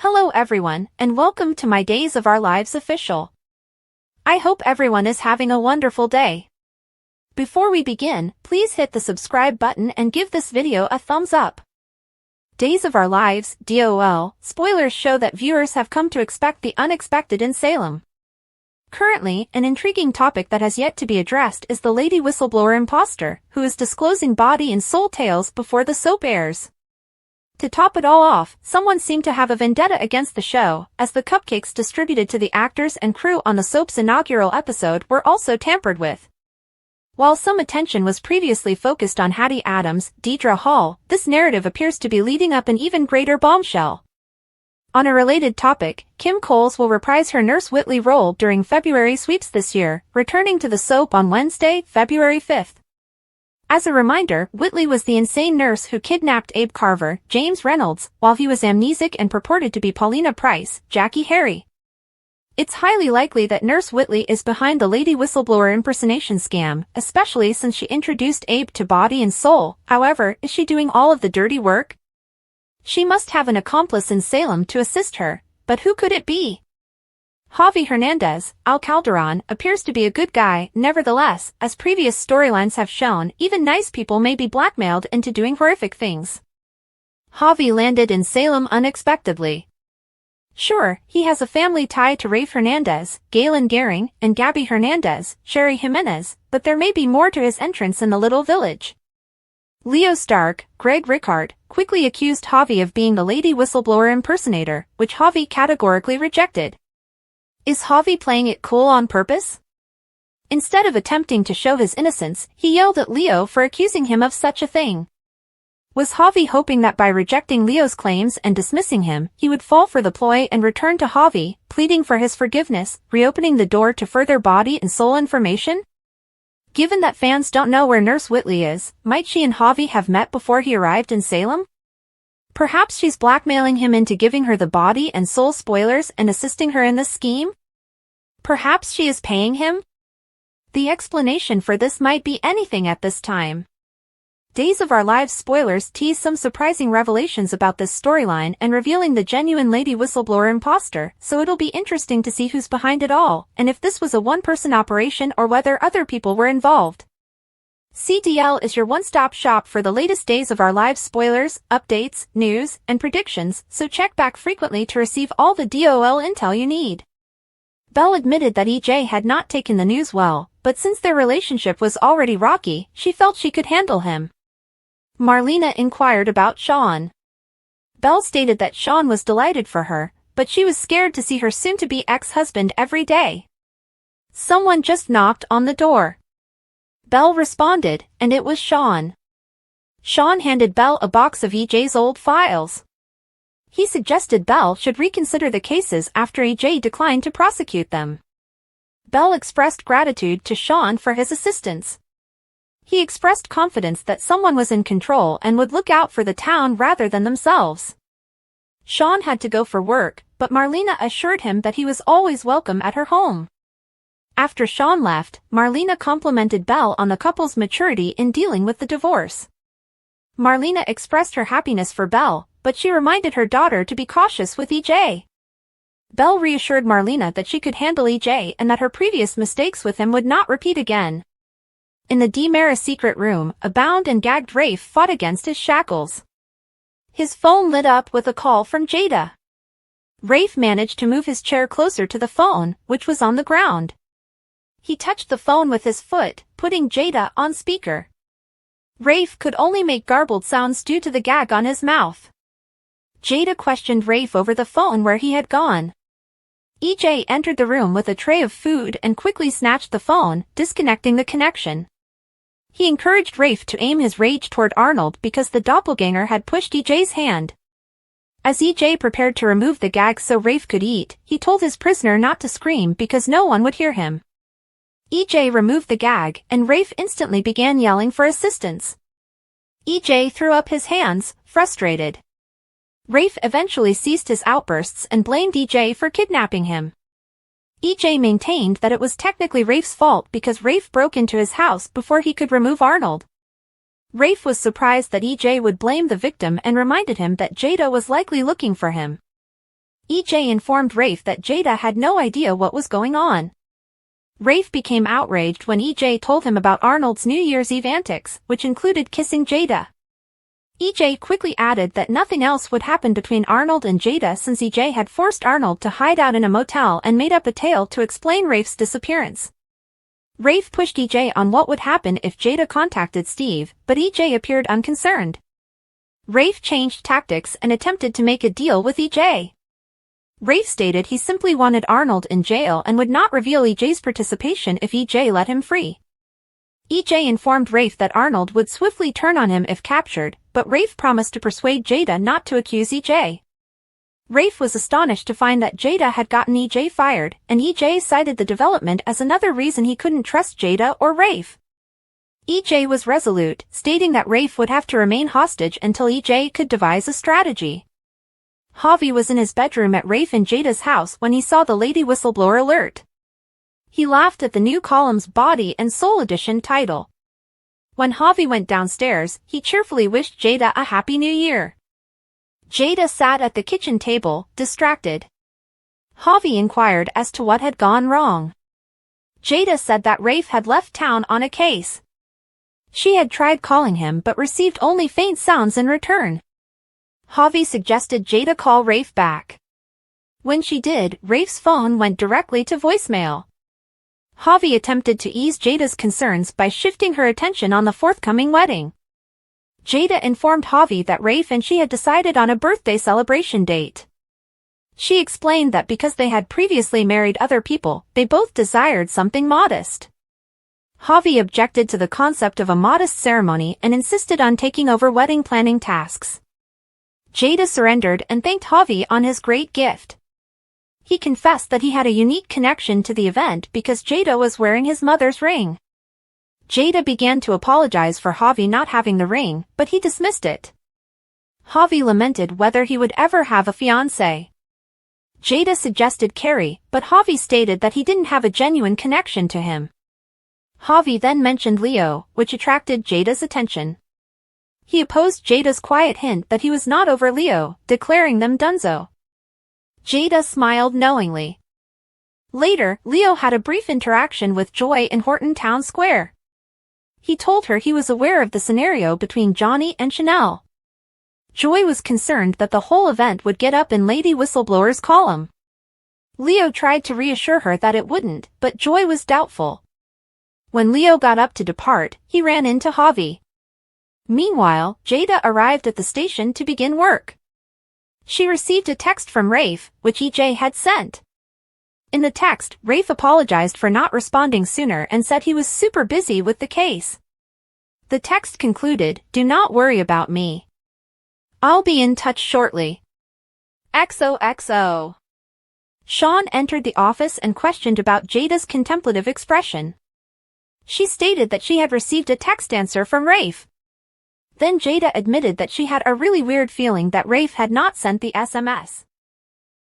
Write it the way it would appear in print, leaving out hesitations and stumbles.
Hello everyone, and welcome to my Days of Our Lives official. I hope everyone is having a wonderful day. Before we begin, please hit the subscribe button and give this video a thumbs up. Days of Our Lives, DOL, spoilers show that viewers have come to expect the unexpected in Salem. Currently, an intriguing topic that has yet to be addressed is the lady whistleblower imposter, who is disclosing body and soul tales before the soap airs. To top it all off, someone seemed to have a vendetta against the show, as the cupcakes distributed to the actors and crew on the soap's inaugural episode were also tampered with. While some attention was previously focused on Hattie Adams, Deidre Hall, this narrative appears to be leading up an even greater bombshell. On a related topic, Kim Coles will reprise her Nurse Whitley role during February sweeps this year, returning to the soap on Wednesday, February 5th. As a reminder, Whitley was the insane nurse who kidnapped Abe Carver, James Reynolds, while he was amnesic and purported to be Paulina Price, Jackie Harry. It's highly likely that Nurse Whitley is behind the lady whistleblower impersonation scam, especially since she introduced Abe to Body and Soul. However, is she doing all of the dirty work? She must have an accomplice in Salem to assist her, but who could it be? Javi Hernandez, Al Calderon, appears to be a good guy. Nevertheless, as previous storylines have shown, even nice people may be blackmailed into doing horrific things. Javi landed in Salem unexpectedly. Sure, he has a family tie to Rafe Hernandez, Galen Gehring, and Gabby Hernandez, Sherry Jimenez, but there may be more to his entrance in the little village. Leo Stark, Greg Ricart, quickly accused Javi of being the lady whistleblower impersonator, which Javi categorically rejected. Is Javi playing it cool on purpose? Instead of attempting to show his innocence, he yelled at Leo for accusing him of such a thing. Was Javi hoping that by rejecting Leo's claims and dismissing him, he would fall for the ploy and return to Javi, pleading for his forgiveness, reopening the door to further body and soul information? Given that fans don't know where Nurse Whitley is, might she and Javi have met before he arrived in Salem? Perhaps she's blackmailing him into giving her the body and soul spoilers and assisting her in this scheme? Perhaps she is paying him? The explanation for this might be anything at this time. Days of Our Lives spoilers tease some surprising revelations about this storyline and revealing the genuine lady whistleblower imposter, so it'll be interesting to see who's behind it all, and if this was a one-person operation or whether other people were involved. CDL is your one-stop shop for the latest Days of Our Lives spoilers, updates, news, and predictions, so check back frequently to receive all the DOL intel you need. Belle admitted that EJ had not taken the news well, but since their relationship was already rocky, she felt she could handle him. Marlena inquired about Sean. Belle stated that Sean was delighted for her, but she was scared to see her soon-to-be ex-husband every day. Someone just knocked on the door. Belle responded, and it was Sean. Sean handed Belle a box of EJ's old files. He suggested Belle should reconsider the cases after EJ declined to prosecute them. Belle expressed gratitude to Sean for his assistance. He expressed confidence that someone was in control and would look out for the town rather than themselves. Sean had to go for work, but Marlena assured him that he was always welcome at her home. After Sean left, Marlena complimented Belle on the couple's maturity in dealing with the divorce. Marlena expressed her happiness for Belle, but she reminded her daughter to be cautious with EJ. Belle reassured Marlena that she could handle EJ and that her previous mistakes with him would not repeat again. In the DiMera secret room, a bound and gagged Rafe fought against his shackles. His phone lit up with a call from Jada. Rafe managed to move his chair closer to the phone, which was on the ground. He touched the phone with his foot, putting Jada on speaker. Rafe could only make garbled sounds due to the gag on his mouth. Jada questioned Rafe over the phone where he had gone. EJ entered the room with a tray of food and quickly snatched the phone, disconnecting the connection. He encouraged Rafe to aim his rage toward Arnold because the doppelganger had pushed EJ's hand. As EJ prepared to remove the gag so Rafe could eat, he told his prisoner not to scream because no one would hear him. EJ removed the gag, and Rafe instantly began yelling for assistance. EJ threw up his hands, frustrated. Rafe eventually ceased his outbursts and blamed EJ for kidnapping him. EJ maintained that it was technically Rafe's fault because Rafe broke into his house before he could remove Arnold. Rafe was surprised that EJ would blame the victim and reminded him that Jada was likely looking for him. EJ informed Rafe that Jada had no idea what was going on. Rafe became outraged when EJ told him about Arnold's New Year's Eve antics, which included kissing Jada. EJ quickly added that nothing else would happen between Arnold and Jada since EJ had forced Arnold to hide out in a motel and made up a tale to explain Rafe's disappearance. Rafe pushed EJ on what would happen if Jada contacted Steve, but EJ appeared unconcerned. Rafe changed tactics and attempted to make a deal with EJ. Rafe stated he simply wanted Arnold in jail and would not reveal EJ's participation if EJ let him free. EJ informed Rafe that Arnold would swiftly turn on him if captured, but Rafe promised to persuade Jada not to accuse EJ. Rafe was astonished to find that Jada had gotten EJ fired, and EJ cited the development as another reason he couldn't trust Jada or Rafe. EJ was resolute, stating that Rafe would have to remain hostage until EJ could devise a strategy. Javi was in his bedroom at Rafe and Jada's house when he saw the Lady Whistleblower alert. He laughed at the new column's Body and Soul Edition title. When Javi went downstairs, he cheerfully wished Jada a Happy New Year. Jada sat at the kitchen table, distracted. Javi inquired as to what had gone wrong. Jada said that Rafe had left town on a case. She had tried calling him but received only faint sounds in return. Javi suggested Jada call Rafe back. When she did, Rafe's phone went directly to voicemail. Javi attempted to ease Jada's concerns by shifting her attention on the forthcoming wedding. Jada informed Javi that Rafe and she had decided on a birthday celebration date. She explained that because they had previously married other people, they both desired something modest. Javi objected to the concept of a modest ceremony and insisted on taking over wedding planning tasks. Jada surrendered and thanked Javi on his great gift. He confessed that he had a unique connection to the event because Jada was wearing his mother's ring. Jada began to apologize for Javi not having the ring, but he dismissed it. Javi lamented whether he would ever have a fiancé. Jada suggested Carrie, but Javi stated that he didn't have a genuine connection to him. Javi then mentioned Leo, which attracted Jada's attention. He opposed Jada's quiet hint that he was not over Leo, declaring them donezo. Jada smiled knowingly. Later, Leo had a brief interaction with Joy in Horton Town Square. He told her he was aware of the scenario between Johnny and Chanel. Joy was concerned that the whole event would get up in Lady Whistleblower's column. Leo tried to reassure her that it wouldn't, but Joy was doubtful. When Leo got up to depart, he ran into Javi. Meanwhile, Jada arrived at the station to begin work. She received a text from Rafe, which EJ had sent. In the text, Rafe apologized for not responding sooner and said he was super busy with the case. The text concluded, "Do not worry about me. I'll be in touch shortly. XOXO." Sean entered the office and questioned about Jada's contemplative expression. She stated that she had received a text answer from Rafe. Then Jada admitted that she had a really weird feeling that Rafe had not sent the SMS.